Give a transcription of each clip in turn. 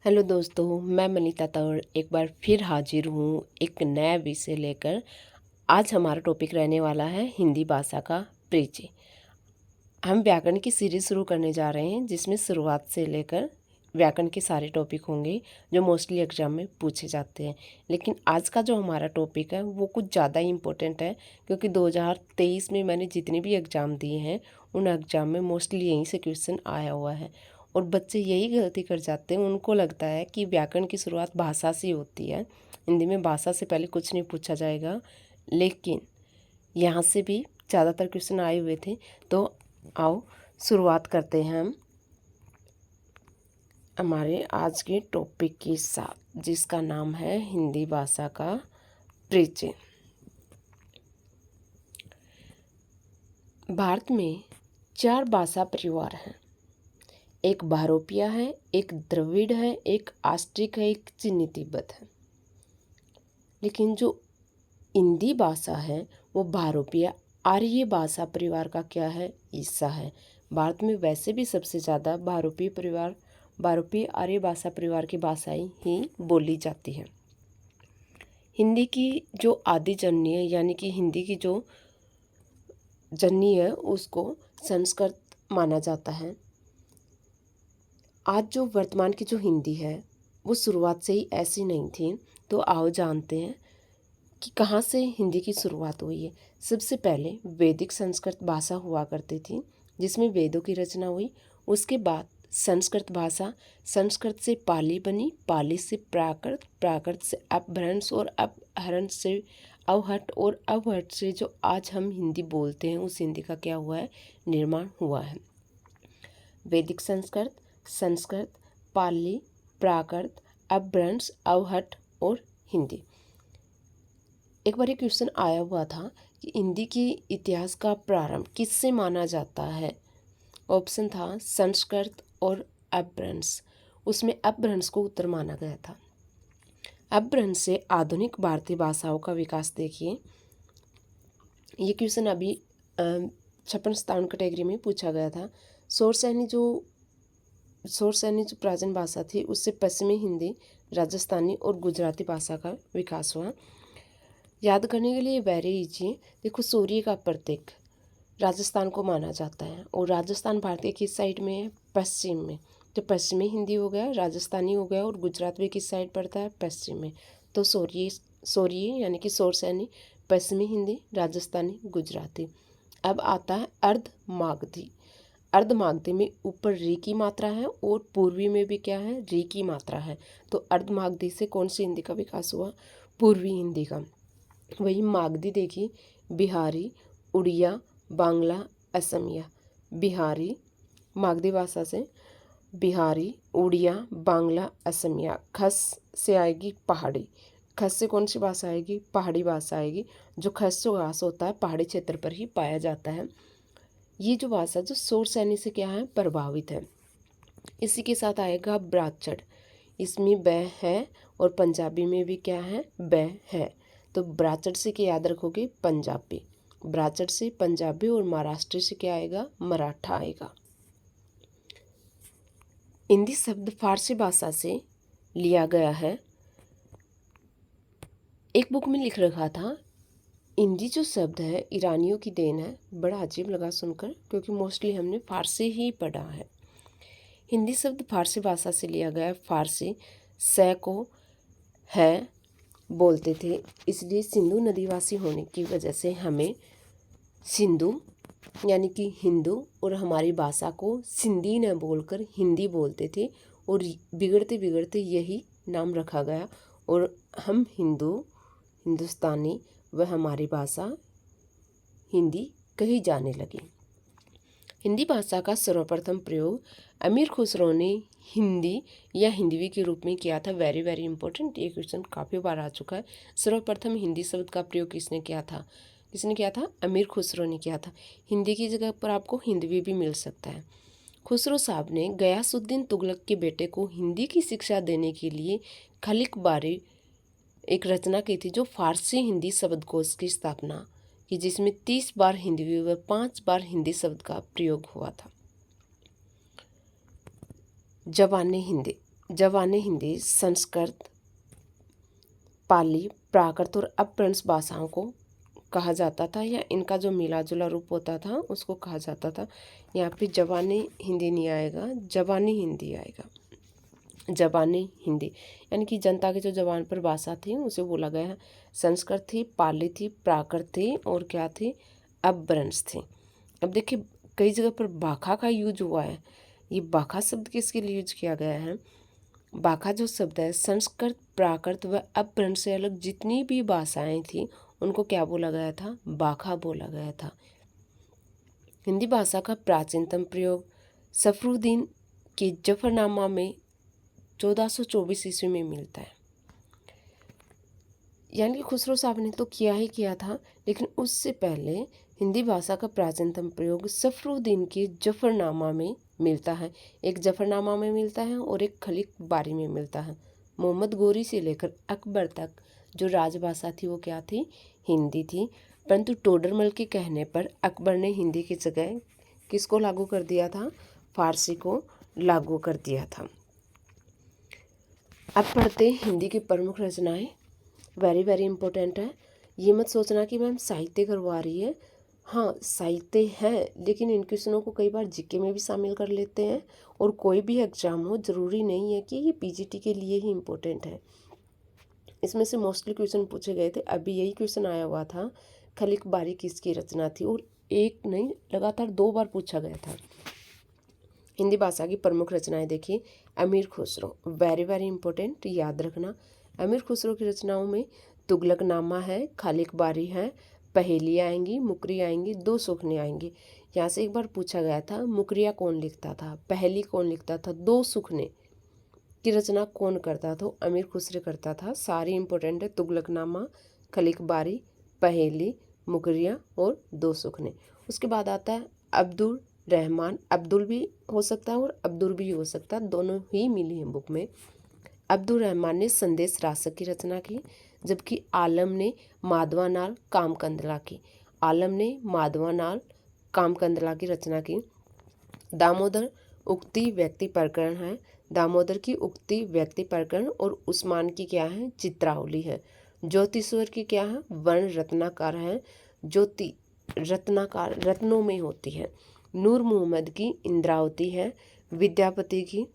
Hello दोस्तों, मैं मनीता तौर एक बार फिर हाजिर हूँ एक नया विषय लेकर। आज हमारा टॉपिक रहने वाला है हिंदी भाषा का परिचय। हम व्याकरण की सीरीज शुरू करने जा रहे हैं जिसमें शुरुआत से लेकर व्याकरण के सारे टॉपिक होंगे जो मोस्टली एग्जाम में पूछे जाते हैं। लेकिन आज का जो हमारा टॉपिक है वो कुछ ज़्यादा ही इम्पोर्टेंट है, क्योंकि 2023 में मैंने जितने भी एग्ज़ाम दिए हैं उन एग्ज़ाम में मोस्टली यहीं से क्वेश्चन आया हुआ है। और बच्चे यही गलती कर जाते हैं, उनको लगता है कि व्याकरण की शुरुआत भाषा से होती है, हिंदी में भाषा से पहले कुछ नहीं पूछा जाएगा। लेकिन यहाँ से भी ज़्यादातर क्वेश्चन आए हुए थे। तो आओ शुरुआत करते हैं हम हमारे आज के टॉपिक के साथ, जिसका नाम है हिंदी भाषा का परिचय। भारत में 4 भाषा परिवार हैं। एक भारोपिया है, एक द्रविड़ है, एक आस्ट्रिक है, एक चीनी तिब्बत है। लेकिन जो हिंदी भाषा है वो भारोपिया आर्य भाषा परिवार का क्या है, हिस्सा है। भारत में वैसे भी सबसे ज़्यादा भारोपीय आर्य भाषा परिवार की भाषाएं ही बोली जाती हैं। हिंदी की जो आदि जननी है, यानी कि हिंदी की जो जननी है, उसको संस्कृत माना जाता है। आज जो वर्तमान की जो हिंदी है वो शुरुआत से ही ऐसी नहीं थी। तो आओ जानते हैं कि कहाँ से हिंदी की शुरुआत हुई है। सबसे पहले वैदिक संस्कृत भाषा हुआ करती थी, जिसमें वेदों की रचना हुई। उसके बाद संस्कृत भाषा, संस्कृत से पाली बनी, पाली से प्राकृत, प्राकृत से अपभ्रंश और अपहरण से अवहट, और अवहट से जो आज हम हिंदी बोलते हैं उस हिंदी का क्या हुआ है, निर्माण हुआ है। वैदिक संस्कृत, संस्कृत, पाली, प्राकृत, अपभ्रंश, अवहट और हिंदी। एक बार एक क्वेश्चन आया हुआ था कि हिंदी के इतिहास का प्रारंभ किससे माना जाता है। ऑप्शन था संस्कृत और अपभ्रंश। उसमें अपभ्रंश को उत्तर माना गया था। अपभ्रंश से आधुनिक भारतीय भाषाओं का विकास देखिए। ये क्वेश्चन अभी 56 कैटेगरी में पूछा गया था। शौरसेनी जो प्राचीन भाषा थी, उससे पश्चिमी हिंदी, राजस्थानी और गुजराती भाषा का विकास हुआ। याद करने के लिए वेरी इजी। देखो, सूर्य का प्रतीक राजस्थान को माना जाता है, और राजस्थान भारत के किस साइड में है, पश्चिम में। तो पश्चिमी हिंदी हो गया, राजस्थानी हो गया, और गुजरात भी किस साइड पड़ता है, पश्चिम में। तो सूर्य यानी कि शौरसेनी पश्चिमी हिंदी, राजस्थानी, गुजराती। अब आता है अर्धमागधी। अर्धमागधी में ऊपर री की मात्रा है और पूर्वी में भी क्या है, री की मात्रा है। तो अर्धमागधी से कौन सी हिंदी का विकास हुआ, पूर्वी हिंदी का। वही मागधी देखिए, बिहारी, उड़िया, बांग्ला, असमिया। बिहारी, मागधी भाषा से बिहारी, उड़िया, बांग्ला, असमिया। खस से आएगी पहाड़ी। खस से कौन सी भाषा आएगी, पहाड़ी भाषा आएगी। जो खस जो घास होता है पहाड़ी क्षेत्र पर ही पाया जाता है। ये जो भाषा जो शौरसेनी से क्या है, प्रभावित है। इसी के साथ आएगा ब्राह्मण। इसमें ब है और पंजाबी में भी क्या है, ब है। तो ब्राह्मण से क्या याद रखोगे, पंजाबी। ब्राह्मण से पंजाबी, और महाराष्ट्र से क्या आएगा, मराठा आएगा। हिंदी शब्द फारसी भाषा से लिया गया है। एक बुक में लिख रखा था हिंदी जो शब्द है ईरानियों की देन है। बड़ा अजीब लगा सुनकर, क्योंकि मोस्टली हमने फारसी ही पढ़ा है। हिंदी शब्द फारसी भाषा से लिया गया है। फारसी स को है बोलते थे, इसलिए सिंधु नदीवासी होने की वजह से हमें सिंधु यानी कि हिंदू, और हमारी भाषा को सिंधी न बोलकर हिंदी बोलते थे, और बिगड़ते बिगड़ते यही नाम रखा गया, और हम हिंदुस्तानी व हमारी भाषा हिंदी कही जाने लगी। हिंदी भाषा का सर्वप्रथम प्रयोग अमीर खुसरो ने हिंदी या हिंदवी के रूप में किया था। वेरी वेरी इंपॉर्टेंट, ये क्वेश्चन काफ़ी बार आ चुका है। सर्वप्रथम हिंदी शब्द का प्रयोग किसने किया था, अमीर खुसरो ने किया था। हिंदी की जगह पर आपको हिंदवी भी मिल सकता है। खुसरो साहब ने गयासुद्दीन तुगलक के बेटे को हिंदी की शिक्षा देने के लिए खलिक बारी एक रचना की थी, जो फारसी हिंदी शब्दकोश की स्थापना की, जिसमें 30 बार हिंदवी व 5 बार हिंदी शब्द का प्रयोग हुआ था। जवानी हिंदी। जवानी हिंदी संस्कृत, पाली, प्राकृत और अपभ्रंश भाषाओं को कहा जाता था, या इनका जो मिला जुला रूप होता था उसको कहा जाता था। यहाँ पे जवानी हिंदी नहीं आएगा, जवानी हिंदी आएगा। जवानी हिंदी यानी कि जनता की जो जबान पर भाषा थी उसे बोला गया है। संस्कृत थी, पाली थी, प्राकृत थी और क्या थी, अपभ्रंश थी। अब देखिए कई जगह पर बाखा का यूज हुआ है। ये बाखा शब्द किसके लिए यूज किया गया है? बाखा जो शब्द है संस्कृत, प्राकृत व अपभ्रंश से अलग जितनी भी भाषाएं थी उनको क्या बोला गया था? बाखा बोला गया था। हिंदी भाषा का प्राचीनतम प्रयोग सफरुद्दीन के जफरनामा में 1424 ईस्वी में मिलता है। यानी कि खुसरो साहब ने तो किया ही किया था, लेकिन उससे पहले हिंदी भाषा का प्राचीनतम प्रयोग सफरुद्दीन के जफरनामा में मिलता है। एक जफरनामा में मिलता है और एक खलीक बारी में मिलता है। मोहम्मद गोरी से लेकर अकबर तक जो राजभाषा थी वो क्या थी? हिंदी थी। परंतु टोडरमल के कहने पर अकबर ने हिंदी की जगह किसको लागू कर दिया था? फारसी को लागू कर दिया था। अब पढ़ते हिंदी की प्रमुख रचनाएं। वेरी वेरी इंपॉर्टेंट है। ये मत सोचना कि मैम साहित्य करवा रही है। हाँ साहित्य है, लेकिन इन क्वेश्चनों को कई बार जीके में भी शामिल कर लेते हैं, और कोई भी एग्जाम हो ज़रूरी नहीं है कि ये पीजीटी के लिए ही इम्पोर्टेंट है। इसमें से मोस्टली क्वेश्चन पूछे गए थे। अभी यही क्वेश्चन आया हुआ था, खलीक बारी किसकी रचना थी, और एक नहीं लगातार 2 बार पूछा गया था। हिंदी भाषा की प्रमुख रचनाएं देखिए। अमीर खुसरो, वेरी वेरी इंपॉर्टेंट, याद रखना। अमीर खुसरो की रचनाओं में तुगलकनामा है, खालिक बारी है, पहेलियाँ आएंगी, मुकरी आएंगी, 2 सुखने आएंगी। यहाँ से एक बार पूछा गया था मुकरिया कौन लिखता था, पहेली कौन लिखता था, 2 सुखने की रचना कौन करता था? अमीर खुसरो करता था। सारी इंपॉर्टेंट है, तुगलकनामा, खलीक बारी, पहेली, मुकरिया और 2 सुखने। उसके बाद आता है अब्दुल रहमान। अब्दुल भी हो सकता है और अब्दुल भी हो सकता है, दोनों ही मिली हैं बुक में। अब्दुल रहमान ने संदेश रासक की रचना की, जबकि आलम ने माधवानाल कामकंदला की। आलम ने माधवानाल कामकंदला की रचना की। दामोदर उक्ति व्यक्ति प्रकरण है, दामोदर की उक्ति व्यक्ति प्रकरण, और उस्मान की क्या है? चित्रावली है। ज्योतिश्वर की क्या है? वर्ण रत्नाकार है। ज्योति रत्नाकार रत्नों में होती है। नूर मोहम्मद की इंद्रावती है। विद्यापति की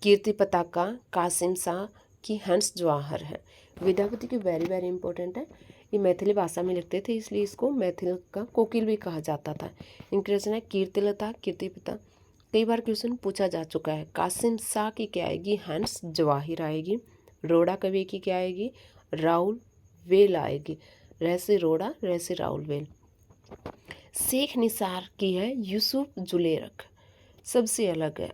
कीर्ति पताका, कासिम शाह की हंस जवाहर है। विद्यापति की वेरी वेरी इंपॉर्टेंट है। ये मैथिली भाषा में लिखते थे, इसलिए इसको मैथिल का कोकिल भी कहा जाता था। इनकी रचना कीर्तिलता, कीर्तिपिता, कई बार क्वेश्चन पूछा जा चुका है। कासिम शाह की क्या आएगी? हंस जवाहिर आएगी। रोड़ा कवि की क्या आएगी? राउल वेल आएगी। रहस्य रोड़ा, रहस्य राउल वेल। शेख निसार की है यूसुफ जुलेरख, सबसे अलग है,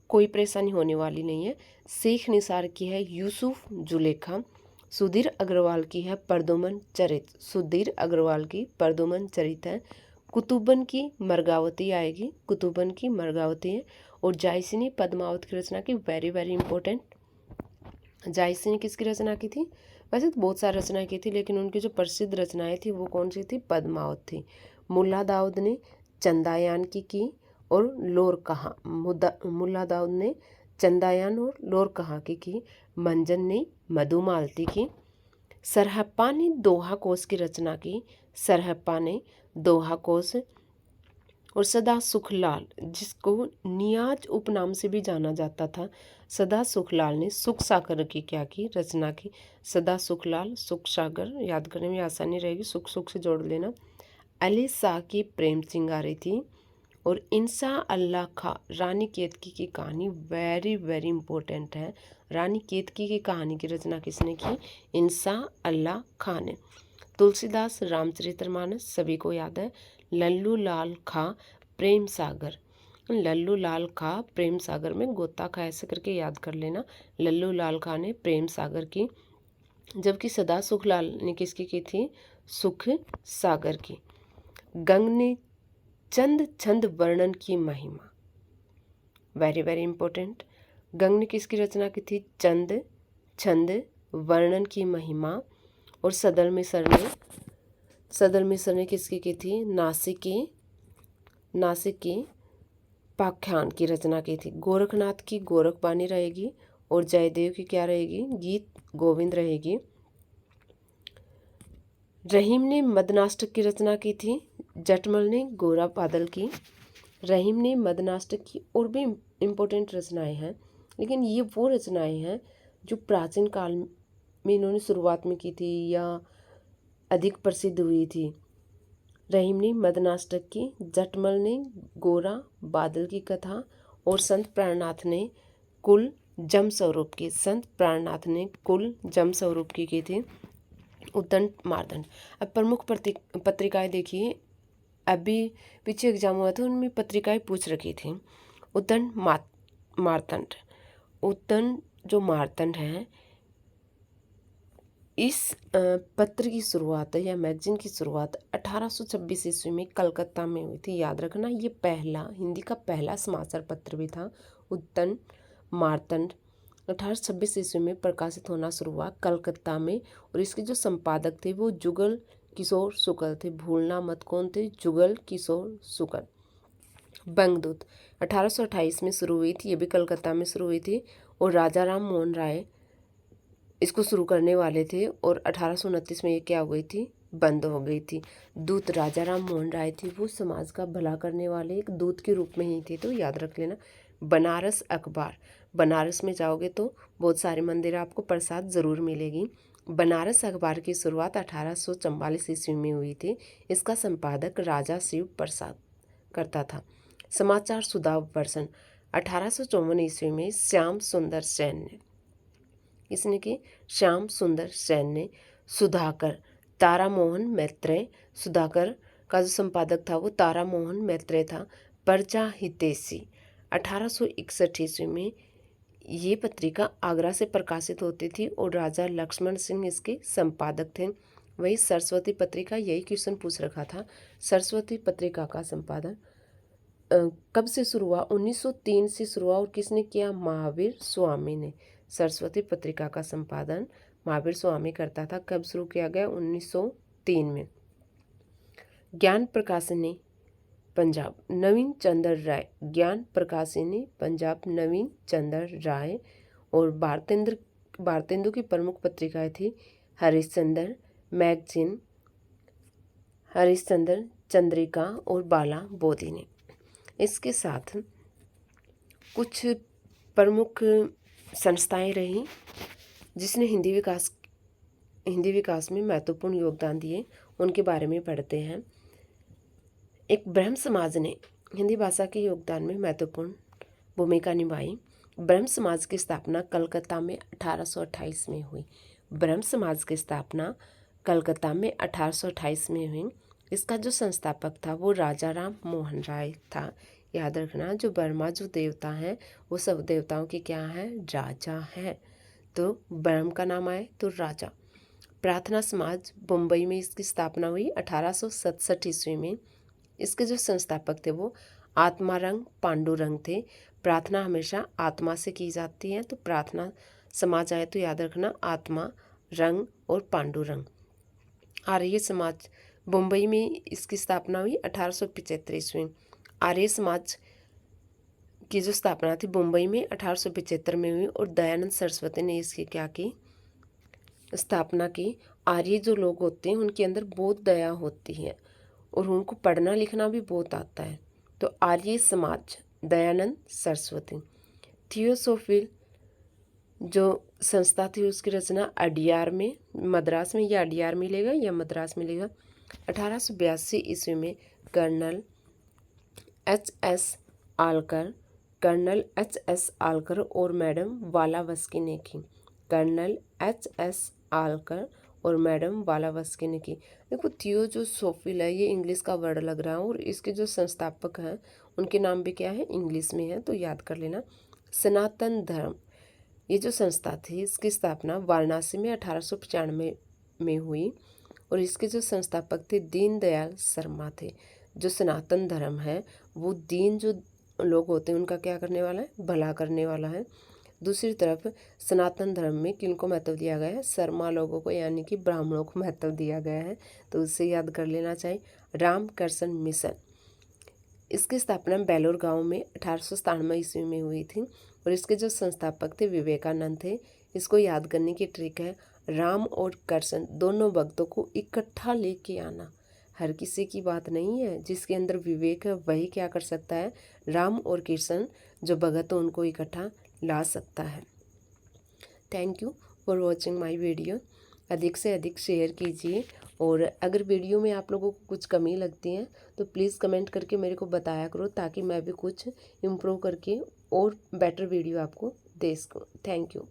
कोई परेशानी होने वाली नहीं है। शेख निसार की है यूसुफ जुलेखा। सुधीर अग्रवाल की है प्रद्युमन चरित, सुधीर अग्रवाल की प्रद्युमन चरित है। कुतुबन की मर्गावती आएगी, कुतुबन की मर्गावती है। और जायसिनी पद्मावत की रचना की वेरी वेरी इंपॉर्टेंट। जायसिनी किसकी रचना की थी? वैसे तो बहुत सारी रचनाएं की थी, लेकिन उनकी जो प्रसिद्ध रचनाएं थी वो कौन सी थी? पद्मावत थी। मुल्ला दाऊद ने चंदायान की और लोर कहाँ। मुल्ला दाऊद ने चंदायान और लोर कहाँ की। मंजन ने मधुमालती की। सरहप्पा ने दोहा कोश की रचना की, सरहप्पा ने दोहा कोश। और सदा सुखलाल, जिसको नियाज उपनाम से भी जाना जाता था, सदा सुखलाल ने सुख सागर की क्या की? रचना की। सदा सुखलाल, सुख सागर याद करने में आसानी रहेगी, सुख सुख से जोड़ लेना। अली शाह की प्रेम सिंगारी थी। और इंसा अल्लाह खां, रानी केतकी की कहानी वेरी वेरी इंपॉर्टेंट है। रानी केतकी की कहानी की रचना किसने की? इंसा अल्लाह खां ने। तुलसीदास रामचरितमानस सभी को याद है। लल्लू लाल खां प्रेम सागर, लल्लू लाल खां प्रेम सागर में गोता खा ऐसे करके याद कर लेना। लल्लू लाल खां ने प्रेम सागर की, जबकि सदा सुखलाल ने किसकी की थी? सुख सागर की। गंग ने चंद छंद वर्णन की महिमा, वेरी वेरी इंपॉर्टेंट। गंग ने किसकी रचना की थी? चंद छंद वर्णन की महिमा। और सदर मिसर ने किसकी की थी? नासिक की पाख्यान की रचना की थी। गोरखनाथ की गोरखबानी रहेगी, और जयदेव की क्या रहेगी, गीत गोविंद रहेगी। रहीम ने मदनाष्टक की रचना की थी, जटमल ने गोरा बादल की। रहीम ने मदनाष्टक की और भी इम्पोर्टेंट रचनाएं हैं, लेकिन ये वो रचनाएं हैं जो प्राचीन काल में इन्होंने शुरुआत में की थी या अधिक प्रसिद्ध हुई थी। रहीम ने मदनाष्टक की, जटमल ने गोरा बादल की कथा और संत प्राणनाथ ने कुल जम स्वरूप की, संत प्राणनाथ ने कुल जम स्वरूप की थी। उद्दंड मार्तंड। अब प्रमुख पत्रिकाएं देखिए, अभी पीछे एग्जाम हुआ था उनमें पत्रिकाएं पूछ रखी थी। उद्दंड मार्तंड। उद्दंड जो मार्तंड है, इस पत्र की शुरुआत या मैगजीन की शुरुआत 1826 ईस्वी में कलकत्ता में हुई थी। याद रखना, ये पहला हिंदी का पहला समाचार पत्र भी था। उद्दंड मार्तंड 1826 ईस्वी में प्रकाशित होना शुरू हुआ कलकत्ता में, और इसके जो संपादक थे वो जुगल किशोर शुक्ल थे। भूलना मत, कौन थे, जुगल किशोर शुक्ल। बंगदूत 1828 में शुरू हुई थी, ये भी कलकत्ता में शुरू हुई थी, और राजा राम मोहन राय इसको शुरू करने वाले थे, और 1829 में ये क्या हो गई थी, बंद हो गई थी। दूत राजा राम मोहन राय थे, वो समाज का भला करने वाले एक दूत के रूप में ही थे, तो याद रख लेना। बनारस अखबार, बनारस में जाओगे तो बहुत सारे मंदिर आपको प्रसाद ज़रूर मिलेगी। बनारस अखबार की शुरुआत 1844 ईस्वी में हुई थी। इसका संपादक राजा शिव प्रसाद करता था। समाचार सुधा वर्षन 1854 ईस्वी में श्याम सुंदर सेन ने, इसने की श्याम सुंदर सेन ने। सुधाकर तारामोहन मैत्रेय, सुधाकर का जो संपादक था वो तारामोहन मैत्रेय था। प्रजा हितैषी 1861 ईस्वी में ये पत्रिका आगरा से प्रकाशित होती थी, और राजा लक्ष्मण सिंह इसके संपादक थे। वही सरस्वती पत्रिका, यही क्वेश्चन पूछ रखा था। सरस्वती पत्रिका का संपादन कब से शुरू हुआ, 1903 से शुरू हुआ, और किसने किया, महावीर स्वामी ने। सरस्वती पत्रिका का संपादन महावीर स्वामी करता था। कब शुरू किया गया, 1903 में। ज्ञान प्रकाशिनी पंजाब नवीन चंद्र राय, ज्ञान प्रकाशिनी पंजाब नवीन चंद्र राय। और भारतेंदु की प्रमुख पत्रिकाएं थी हरिश्चंद्र मैगजीन, हरिश्चंद्र चंद्रिका और बाला बोधिनी। इसके साथ कुछ प्रमुख संस्थाएं रहीं जिसने हिंदी विकास में महत्वपूर्ण योगदान दिए, उनके बारे में पढ़ते हैं। एक ब्रह्म समाज ने हिंदी भाषा के योगदान में महत्वपूर्ण भूमिका निभाई। ब्रह्म समाज की स्थापना कलकत्ता में 1828 में हुई। ब्रह्म समाज की स्थापना कलकत्ता में 1828 में हुई। इसका जो संस्थापक था वो राजा राम मोहन राय था। याद रखना, जो ब्रह्मा जो देवता हैं वो सब देवताओं के क्या हैं, राजा हैं। तो ब्रह्म का नाम आए तो राजा। प्रार्थना समाज मुंबई में इसकी स्थापना हुई 1867 ईस्वी में। इसके जो संस्थापक थे वो आत्मारंग पांडुरंग थे। प्रार्थना हमेशा आत्मा से की जाती है, तो प्रार्थना समाज आए तो याद रखना आत्मा, रंग और पांडुरंग। आर्य समाज मुंबई में इसकी स्थापना हुई 1875 ईस्वी। आर्य समाज की जो स्थापना थी मुंबई में 1875 में हुई, और दयानंद सरस्वती ने इसकी क्या की, स्थापना की। आर्य जो लोग होते हैं उनके अंदर बहुत दया होती है, और उनको पढ़ना लिखना भी बहुत आता है। तो आर्य समाज दयानंद सरस्वती। थियोसोफिल जो संस्था थी उसकी रचना अडियार में, मद्रास में, या अडियार मिलेगा या मद्रास मिलेगा। 1882 ईस्वी में कर्नल एच एस आलकर और मैडम वालावस्की ने की। Colonel HS. आलकर और मैडम वालावस्की ने की। देखो, थियो जो सोफिल है ये इंग्लिश का वर्ड लग रहा है, और इसके जो संस्थापक हैं उनके नाम भी क्या है, इंग्लिश में है, तो याद कर लेना। सनातन धर्म, ये जो संस्था थी इसकी स्थापना वाराणसी में 1895 में हुई, और इसके जो संस्थापक थे दीनदयाल शर्मा थे। जो सनातन धर्म है वो दीन जो लोग होते हैं उनका क्या करने वाला है, भला करने वाला है। दूसरी तरफ सनातन धर्म में किनको महत्व दिया गया है, शर्मा लोगों को, यानी कि ब्राह्मणों को महत्व दिया गया है, तो उससे याद कर लेना चाहिए। रामकृष्ण मिशन, इसकी स्थापना बेलोर गांव में 1897 ईस्वी में हुई थी। और इसके जो संस्थापक थे विवेकानंद थे। इसको याद करने की ट्रिक है राम और कृष्ण दोनों भक्तों को इकट्ठा लेके आना। हर किसी की बात नहीं है, जिसके अंदर विवेक है वही क्या कर सकता है, राम और कृष्ण जो भगत हो उनको इकट्ठा ला सकता है। Thank you for watching my video. अधिक से अधिक शेयर कीजिए, और अगर वीडियो में आप लोगों को कुछ कमी लगती है तो प्लीज़ कमेंट करके मेरे को बताया करो, ताकि मैं भी कुछ इम्प्रूव करके और बेटर वीडियो आपको दे सकूँ। Thank you.